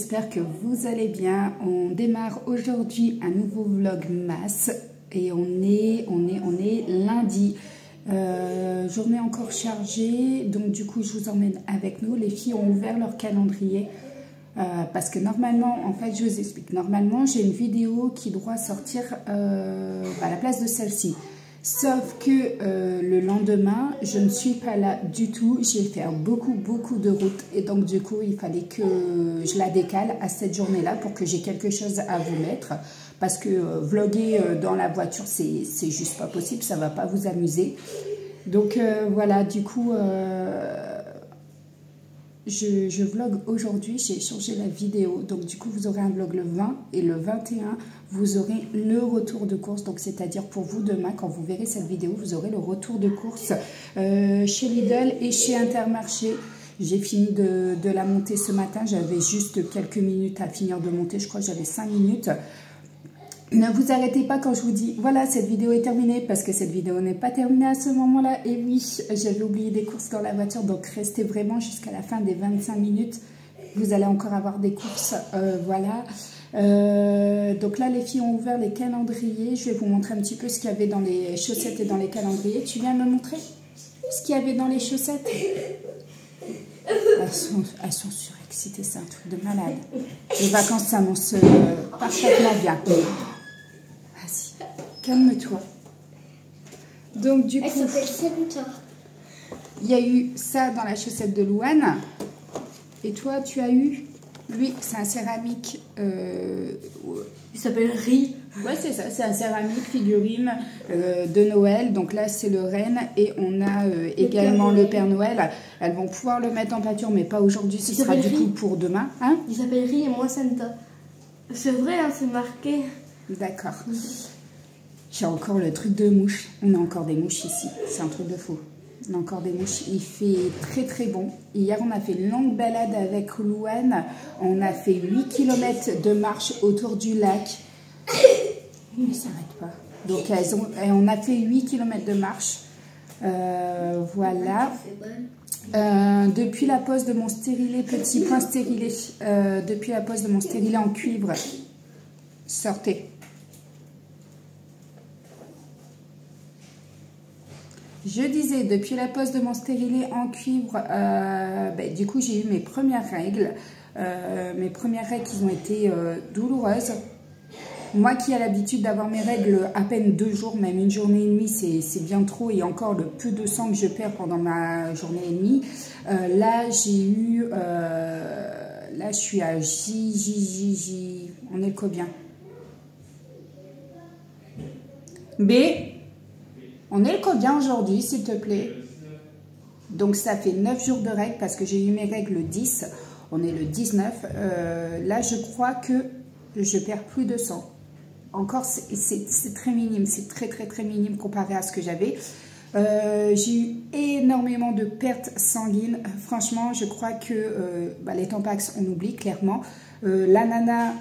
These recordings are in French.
j'espère que vous allez bien. On démarre aujourd'hui un nouveau vlogmas et on est lundi. Journée encore chargée, donc du coup je vous emmène avec nous. Les filles ont ouvert leur calendrier parce que normalement, en fait je vous explique, normalement j'ai une vidéo qui doit sortir à la place de celle-ci. Sauf que le lendemain, je ne suis pas là du tout. J'ai fait beaucoup de route. Et donc, du coup, il fallait que je la décale à cette journée-là pour que j'ai quelque chose à vous mettre. Parce que vlogger dans la voiture, c'est juste pas possible. Ça va pas vous amuser. Donc, voilà, du coup... Je vlog aujourd'hui, j'ai changé la vidéo, donc du coup vous aurez un vlog le 20 et le 21, vous aurez le retour de course, donc c'est-à-dire pour vous demain, quand vous verrez cette vidéo, vous aurez le retour de course chez Lidl et chez Intermarché. J'ai fini de la monter ce matin, j'avais juste quelques minutes à finir de monter, je crois que j'avais 5 minutes. Ne vous arrêtez pas quand je vous dis, voilà, cette vidéo est terminée, parce que cette vidéo n'est pas terminée à ce moment-là. Et oui, j'avais oublié des courses dans la voiture, donc restez vraiment jusqu'à la fin des 25 minutes. Vous allez encore avoir des courses, voilà. Donc là, les filles ont ouvert les calendriers. Je vais vous montrer un petit peu ce qu'il y avait dans les chaussettes et dans les calendriers. Tu viens me montrer ce qu'il y avait dans les chaussettes? Elles sont surexcitées, c'est un truc de malade. Les vacances s'annoncent parfaitement bien. Vas-y, calme-toi. Donc du coup, il y a eu ça dans la chaussette de Louane. Et toi, tu as eu... Lui, c'est un céramique... Il s'appelle Ri. Ouais, c'est ça, c'est un céramique figurine de Noël. Donc là, c'est le Renne et on a également le Père Noël. Elles vont pouvoir le mettre en peinture, mais pas aujourd'hui. Ce sera du coup pour demain. Hein? Il s'appelle Ri et moi Santa. C'est vrai, hein, c'est marqué. D'accord. J'ai encore le truc de mouche. On a encore des mouches ici. C'est un truc de fou. On a encore des mouches. Il fait très bon. Hier, on a fait une longue balade avec Louane. On a fait 8 km de marche autour du lac. Il ne s'arrête pas. Donc, on a fait 8 km de marche. Voilà. Depuis la pose de mon stérilet, petit point stérilet, depuis la pose de mon stérilet en cuivre, sortez. Je disais, depuis la pose de mon stérilet en cuivre, du coup, j'ai eu mes premières règles. Mes premières règles qui ont été douloureuses. Moi qui ai l'habitude d'avoir mes règles à peine 2 jours, même une journée et demie, c'est bien trop. Et encore le peu de sang que je perds pendant ma journée et demie. Là, j'ai eu... là, je suis à J. On est combien? B. On est le combien aujourd'hui, s'il te plaît? Donc, ça fait 9 jours de règles parce que j'ai eu mes règles le 10. On est le 19. Là, je crois que je perds plus de sang. Encore, c'est très minime. C'est très minime comparé à ce que j'avais. J'ai eu énormément de pertes sanguines. Franchement, je crois que les Tampax, on oublie clairement. L'ananas,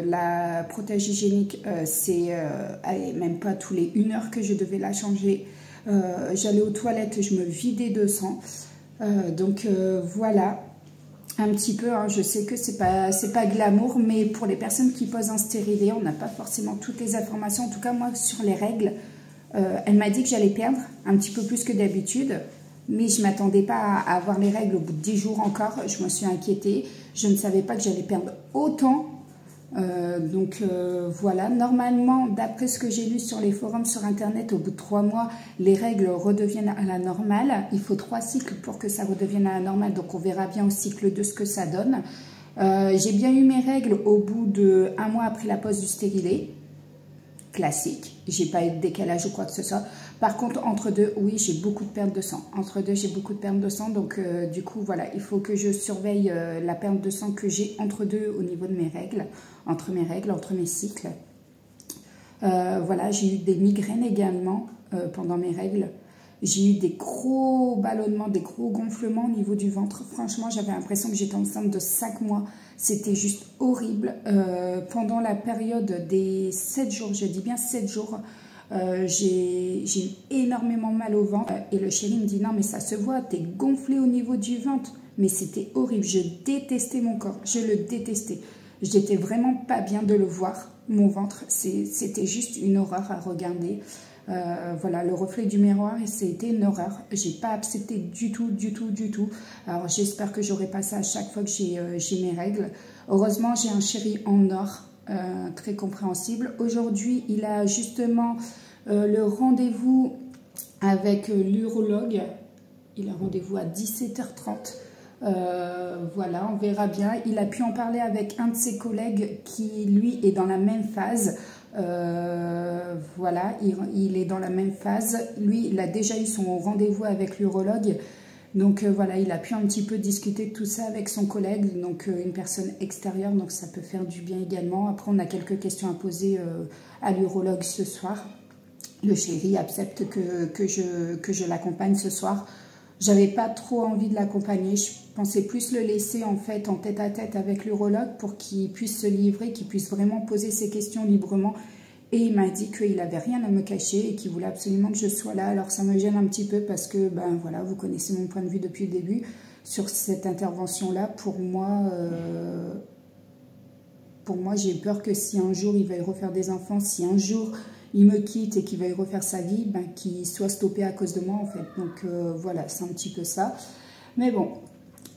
la protège hygiénique, c'est même pas tous les 1 heure que je devais la changer. J'allais aux toilettes, je me vidais de sang. Donc voilà, un petit peu, hein, je sais que c'est pas glamour, mais pour les personnes qui posent un stérilet, on n'a pas forcément toutes les informations. En tout cas, moi, sur les règles, elle m'a dit que j'allais perdre un petit peu plus que d'habitude. Mais je ne m'attendais pas à avoir les règles au bout de 10 jours encore. Je me suis inquiétée. Je ne savais pas que j'allais perdre autant. Voilà. Normalement, d'après ce que j'ai lu sur les forums sur Internet, au bout de 3 mois, les règles redeviennent à la normale. Il faut 3 cycles pour que ça redevienne à la normale. Donc, on verra bien au cycle 2 ce que ça donne. J'ai bien eu mes règles au bout de 1 mois après la pose du stérilet. Classique, j'ai pas eu de décalage ou quoi que ce soit. Par contre, entre deux, oui, j'ai beaucoup de perte de sang. Entre deux, j'ai beaucoup de perte de sang. Donc, du coup, voilà, il faut que je surveille la perte de sang que j'ai entre deux au niveau de mes règles. Entre mes cycles. Voilà, j'ai eu des migraines également pendant mes règles. J'ai eu des gros ballonnements, des gros gonflements au niveau du ventre. Franchement, j'avais l'impression que j'étais enceinte de 5 mois. C'était juste horrible. Pendant la période des 7 jours, je dis bien 7 jours, j'ai eu énormément mal au ventre. Et le chéri me dit, non mais ça se voit, t'es gonflé au niveau du ventre. Mais c'était horrible, je détestais mon corps, je le détestais. J'étais vraiment pas bien de le voir, mon ventre, c'était juste une horreur à regarder. Voilà, le reflet du miroir, c'était une horreur. J'ai pas accepté du tout, du tout, du tout. Alors j'espère que j'aurai pas ça à chaque fois que j'ai mes règles. Heureusement, j'ai un chéri en or, très compréhensible. Aujourd'hui, il a justement le rendez-vous avec l'urologue. Il a rendez-vous à 17h30. Voilà, on verra bien. Il a pu en parler avec un de ses collègues qui, lui, est dans la même phase. Voilà, il est dans la même phase. Lui, il a déjà eu son rendez-vous avec l'urologue. Donc voilà, il a pu un petit peu discuter de tout ça avec son collègue, donc une personne extérieure, donc ça peut faire du bien également. Après, on a quelques questions à poser à l'urologue ce soir. Le chéri accepte que je l'accompagne ce soir. J'avais pas trop envie de l'accompagner, je pensais plus le laisser en fait en tête-à-tête avec l'urologue pour qu'il puisse se livrer, qu'il puisse vraiment poser ses questions librement. Et il m'a dit qu'il n'avait rien à me cacher et qu'il voulait absolument que je sois là. Alors ça me gêne un petit peu parce que, ben voilà, vous connaissez mon point de vue depuis le début sur cette intervention-là. Pour moi j'ai peur que si un jour il va y refaire des enfants, si un jour il me quitte et qu'il va y refaire sa vie, ben, qu'il soit stoppé à cause de moi en fait. Donc voilà, c'est un petit peu ça. Mais bon,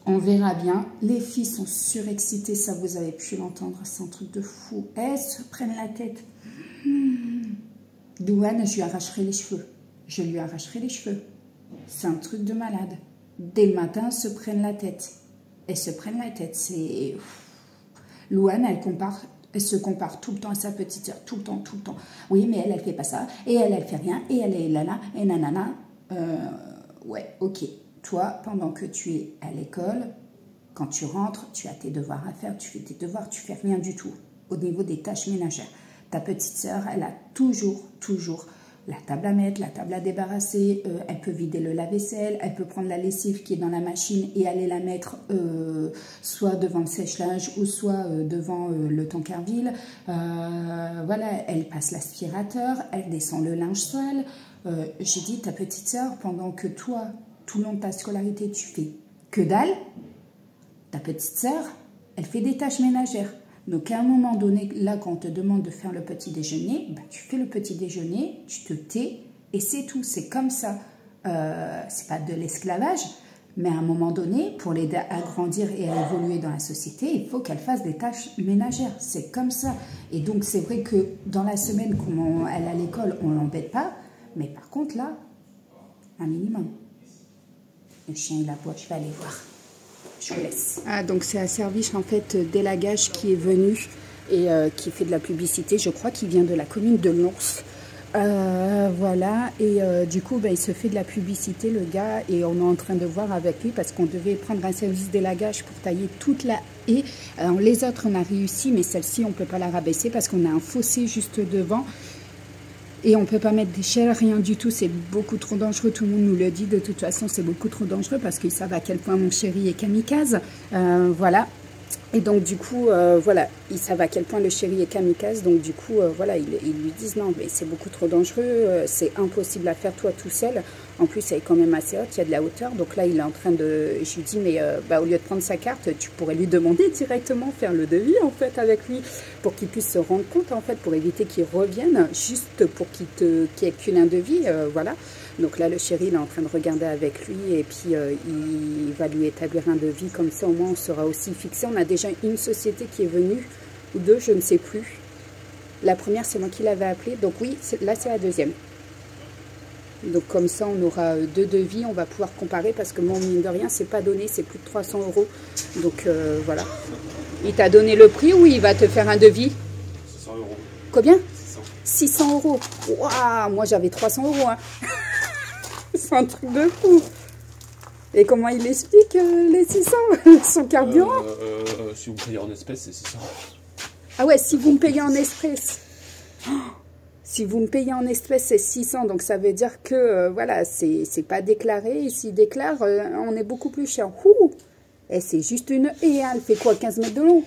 on verra bien. Les filles sont surexcitées, ça vous avez pu l'entendre, c'est un truc de fou. Elles se prennent la tête. Douane, je lui arracherai les cheveux. Je lui arracherai les cheveux. C'est un truc de malade. Dès le matin, elles se prennent la tête. Elles se prennent la tête. C'est... Louane, elle se compare tout le temps à sa petite sœur. Tout le temps, tout le temps. Oui, mais elle fait pas ça. Et elle fait rien. Et elle est là, et nanana. Ouais, ok. Toi, pendant que tu es à l'école, quand tu rentres, tu as tes devoirs à faire. Tu fais tes devoirs, tu fais rien du tout au niveau des tâches ménagères. Ta petite sœur, elle a toujours la table à mettre, la table à débarrasser, elle peut vider le lave-vaisselle, elle peut prendre la lessive qui est dans la machine et aller la mettre soit devant le sèche-linge ou soit devant le tankerville. Voilà, elle passe l'aspirateur, elle descend le linge sale. J'ai dit, ta petite sœur, pendant que toi, tout le long de ta scolarité, tu fais que dalle, ta petite sœur, elle fait des tâches ménagères. Donc, à un moment donné, là, quand on te demande de faire le petit déjeuner, bah, tu fais le petit déjeuner, tu te tais et c'est tout. C'est comme ça. C'est pas de l'esclavage, mais à un moment donné, pour l'aider à grandir et à évoluer dans la société, il faut qu'elle fasse des tâches ménagères. C'est comme ça. Et donc, c'est vrai que dans la semaine, comme elle est à l'école, on ne l'embête pas. Mais par contre, là, un minimum. Le chien, il aboie. Je vais aller voir. Je vous laisse. Ah, donc c'est un service en fait d'élagage qui est venu et qui fait de la publicité. Je crois qu'il vient de la commune de Lons. Voilà, et du coup, il se fait de la publicité, le gars, et on est en train de voir avec lui parce qu'on devait prendre un service d'élagage pour tailler toute la haie. Alors, les autres, on a réussi, mais celle-ci, on ne peut pas la rabaisser parce qu'on a un fossé juste devant. Et on ne peut pas mettre d'échelle, rien du tout, c'est beaucoup trop dangereux, tout le monde nous le dit, de toute façon c'est beaucoup trop dangereux parce qu'ils savent à quel point mon chéri est kamikaze, voilà. Et donc du coup, voilà, ils savent à quel point le chéri est kamikaze, donc du coup, voilà, ils lui disent non, mais c'est beaucoup trop dangereux, c'est impossible à faire toi tout seul. En plus, elle est quand même assez haute, il y a de la hauteur, donc là, il est en train de... Je lui dis, mais au lieu de prendre sa carte, tu pourrais lui demander directement, faire le devis, en fait, avec lui, pour qu'il puisse se rendre compte, en fait, pour éviter qu'il revienne, juste pour qu'il ait qu'un devis, voilà. Donc là, le chéri, il est en train de regarder avec lui et puis il va lui établir un devis. Comme ça, au moins, on sera aussi fixé. On a déjà une société qui est venue, ou deux, je ne sais plus. La première, c'est moi qui l'avais appelée. Donc oui, là, c'est la deuxième. Donc comme ça, on aura deux devis. On va pouvoir comparer parce que mon mine de rien, c'est pas donné. C'est plus de 300 €. Donc voilà. Il t'a donné le prix ou il va te faire un devis? 600 €. Combien? 600 €. Waouh, moi, j'avais 300 €. Hein. C'est un truc de fou. Et comment il explique les 600, son carburant? Si vous payez en espèces, c'est 600. Ah ouais, si vous me payez en espèces. Oh, si vous me payez en espèces, c'est 600. Donc ça veut dire que, voilà, c'est pas déclaré. Et s'il déclare, on est beaucoup plus cher. Ouh. Et c'est juste une haie. Elle fait quoi, 15 mètres de long?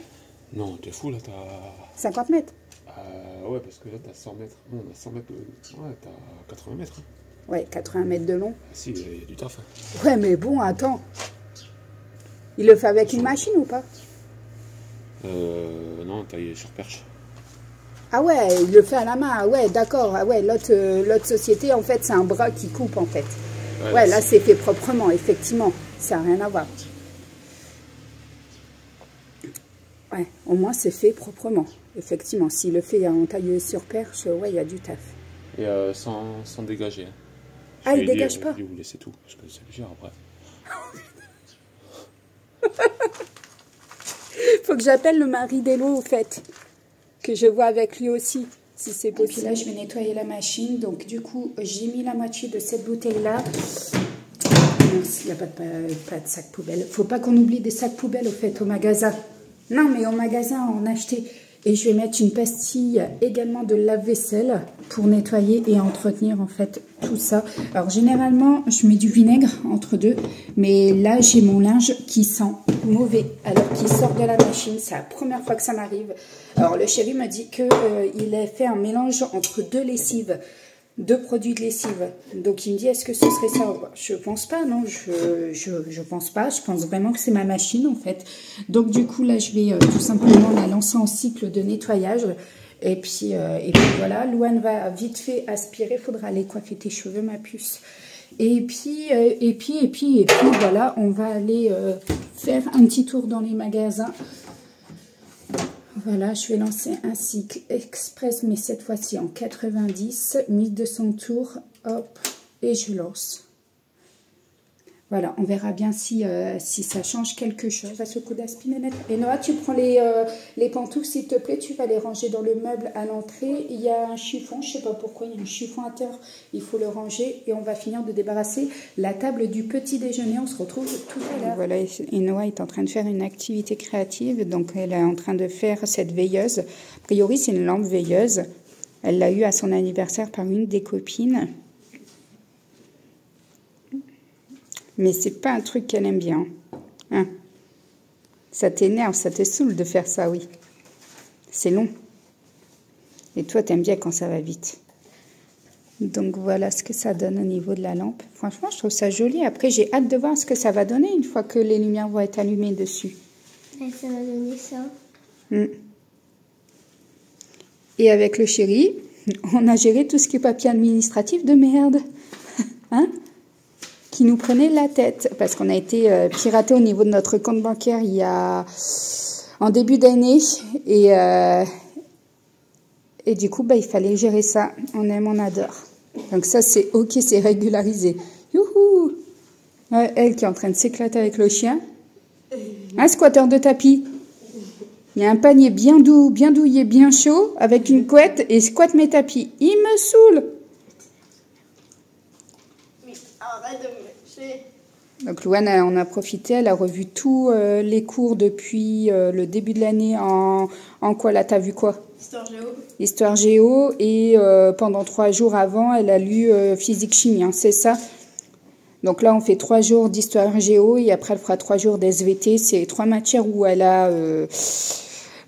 Non, t'es fou, là, t'as... 50 mètres. Ouais, parce que là, t'as 100 mètres. Non, on a 100 mètres. Ouais, t'as 80 mètres. Hein. Ouais, 80 mètres de long. Ah, si, il y a du taf. Hein. Ouais, mais bon, attends. Il le fait avec une machine ou pas? Non, taillé sur perche. Ah ouais, il le fait à la main. Ah ouais, d'accord. Ah ouais, l'autre société, en fait, c'est un bras qui coupe, en fait. Ouais, là, c'est fait proprement, effectivement. Ça n'a rien à voir. Ouais, au moins, c'est fait proprement. Effectivement, s'il le fait en tailleuse sur perche, ouais, il y a du taf. Et sans dégager. Hein. Ah, il dégage pas? Vous laissez tout, parce que c'est plus cher après. Faut que j'appelle le mari d'Elo, au fait. Que je vois avec lui aussi, si c'est possible. Et puis là, je vais nettoyer la machine. Donc, du coup, j'ai mis la moitié de cette bouteille-là. Il n'y a pas de sac poubelle. Faut pas qu'on oublie des sacs poubelles, au fait, au magasin. Non, mais au magasin, on a acheté. Et je vais mettre une pastille également de lave-vaisselle pour nettoyer et entretenir, en fait, tout ça. Alors, généralement, je mets du vinaigre entre deux. Mais là, j'ai mon linge qui sent mauvais alors qu'il sort de la machine. C'est la première fois que ça m'arrive. Alors, le chéri me dit qu'il a fait un mélange entre deux lessives. Deux produits de lessive. Donc il me dit, est-ce que ce serait ça? Je pense pas, non, je pense pas. Je pense vraiment que c'est ma machine en fait. Donc du coup là je vais tout simplement la lancer en cycle de nettoyage. Et puis voilà, Louane va vite fait aspirer. Faudra aller coiffer tes cheveux, ma puce. Et puis voilà, on va aller faire un petit tour dans les magasins. Voilà, je vais lancer un cycle express, mais cette fois-ci en 90, 1200 tours, hop, et je lance. Voilà, on verra bien si ça change quelque chose à ce coup d'aspinette. Et Noah, tu prends les pantoufles, s'il te plaît, tu vas les ranger dans le meuble à l'entrée. Il y a un chiffon, je ne sais pas pourquoi, il y a un chiffon à terre, il faut le ranger. Et on va finir de débarrasser la table du petit déjeuner. On se retrouve tout à l'heure. Voilà, et Noah est en train de faire une activité créative. Donc, elle est en train de faire cette veilleuse. A priori, c'est une lampe veilleuse. Elle l'a eue à son anniversaire par une des copines. Mais c'est pas un truc qu'elle aime bien. Hein? Ça t'énerve, ça te saoule de faire ça, oui. C'est long. Et toi, t'aimes bien quand ça va vite. Donc voilà ce que ça donne au niveau de la lampe. Franchement, je trouve ça joli. Après, j'ai hâte de voir ce que ça va donner une fois que les lumières vont être allumées dessus. Et ça va donner ça. Et avec le chéri, on a géré tout ce qui est papier administratif de merde. Hein? Qui nous prenait la tête parce qu'on a été piraté au niveau de notre compte bancaire en début d'année et du coup il fallait gérer ça. On aime, on adore. Donc ça c'est ok, c'est régularisé. Youhou! Elle qui est en train de s'éclater avec le chien. Un squatteur de tapis. Il y a un panier bien doux, bien douillet, bien chaud avec une couette et squatte mes tapis. Il me saoule. Arrête de me lâcher. Donc Louane, on a profité, elle a revu tous les cours depuis le début de l'année en quoi là, t'as vu quoi? Histoire géo. Histoire géo et pendant 3 jours avant, elle a lu physique chimie, hein, c'est ça? Donc là, on fait 3 jours d'histoire géo et après, elle fera 3 jours d'SVT. C'est 3 matières où elle a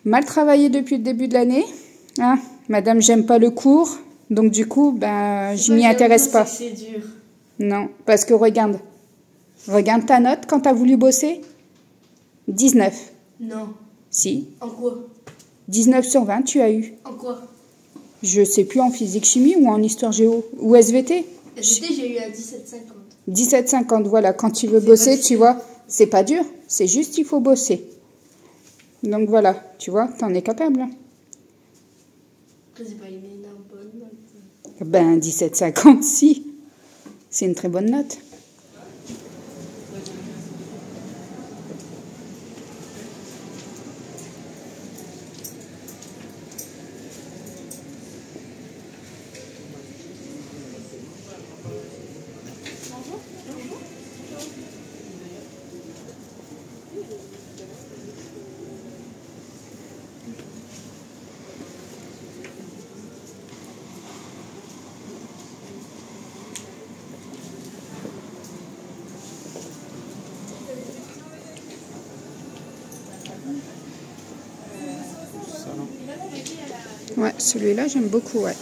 mal travaillé depuis le début de l'année. Hein? Madame, j'aime pas le cours. Donc du coup, je m'y intéresse pas. C'est dur. Non, parce que regarde ta note quand tu as voulu bosser. 19. Non. Si. En quoi? 19 sur 20, tu as eu. En quoi? Je sais plus, en physique chimie ou en histoire géo. Ou SVT. SVT, j'ai eu à 17,50. 17,50, voilà. Quand tu veux bosser, tu vois, c'est pas dur. C'est juste, il faut bosser. Donc voilà, tu vois, t'en es capable. Hein. Après, c'est pas une énorme bonne note. 17,50, si. C'est une très bonne note. Ouais, celui-là, j'aime beaucoup, ouais.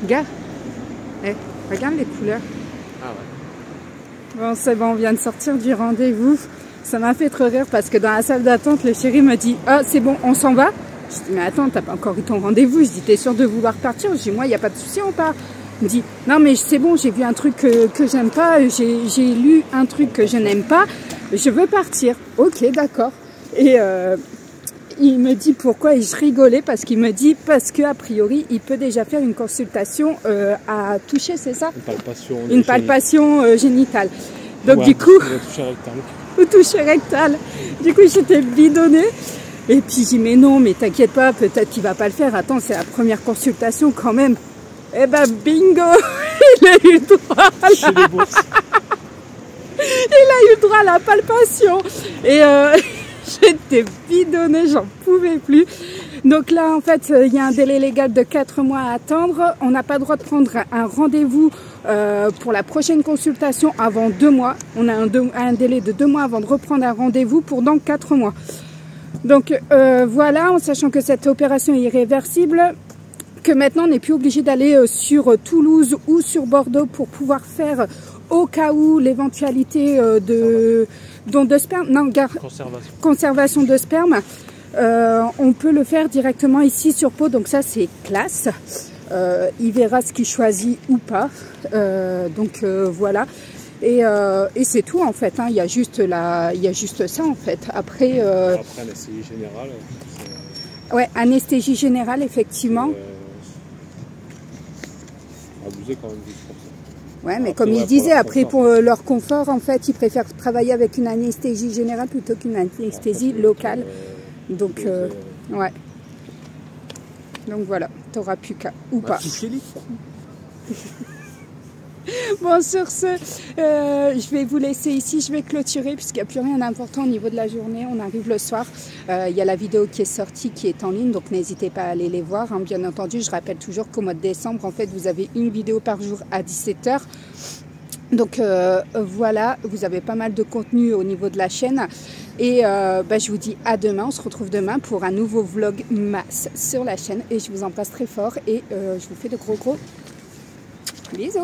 Regarde. Eh, regarde les couleurs. Ah ouais. Bon, c'est bon, on vient de sortir du rendez-vous. Ça m'a fait trop rire parce que dans la salle d'attente, le chéri me dit « Ah, c'est bon, on s'en va ?» Je dis « Mais attends, t'as pas encore eu ton rendez-vous. » Je dis « T'es sûr de vouloir partir ?» Je dis « Moi, il n'y a pas de souci, on part. » Il me dit « Non, mais c'est bon, j'ai vu un truc que j'aime pas. J'ai lu un truc que je n'aime pas. Je veux partir. » Ok, d'accord. Et il me dit pourquoi, et je rigolais parce qu'il me dit parce qu'a priori, il peut déjà faire une consultation à toucher, c'est ça? Une palpation génitale. Donc ouais, du coup... Ou toucher rectal. Du coup, j'étais bidonnée. Et puis, j'ai dit, mais non, mais t'inquiète pas, peut-être qu'il va pas le faire. Attends, c'est la première consultation quand même. Eh ben, bingo, il a eu droit à la... Il a eu droit à la palpation. Et j'étais bidonnée, j'en pouvais plus. Donc là, en fait, il y a un délai légal de 4 mois à attendre. On n'a pas le droit de prendre un rendez-vous pour la prochaine consultation avant 2 mois. On a un délai de 2 mois avant de reprendre un rendez-vous pour dans 4 mois. Donc voilà, en sachant que cette opération est irréversible, que maintenant on n'est plus obligé d'aller sur Toulouse ou sur Bordeaux pour pouvoir faire au cas où l'éventualité de don de sperme, non, conservation de sperme. On peut le faire directement ici sur Pau, donc ça c'est classe. Il verra ce qu'il choisit ou pas. Voilà. Et c'est tout en fait. Hein. Il y a juste ça en fait. Après anesthésie générale. Ouais, anesthésie générale effectivement. Abusé quand même pour ça. Ouais, mais comme il disait, après pour leur confort, en fait, ils préfèrent travailler avec une anesthésie générale plutôt qu'une anesthésie locale. Donc, ouais. Donc voilà, t'auras plus qu'à ou pas. Bon, sur ce, je vais vous laisser ici, je vais clôturer puisqu'il n'y a plus rien d'important au niveau de la journée. On arrive le soir, il y a la vidéo qui est sortie, qui est en ligne, donc n'hésitez pas à aller les voir. Hein. Bien entendu, je rappelle toujours qu'au mois de décembre, en fait, vous avez une vidéo par jour à 17 h. Donc voilà, vous avez pas mal de contenu au niveau de la chaîne. Et je vous dis à demain, on se retrouve demain pour un nouveau vlog masse sur la chaîne. Et je vous embrasse très fort et je vous fais de gros bisous.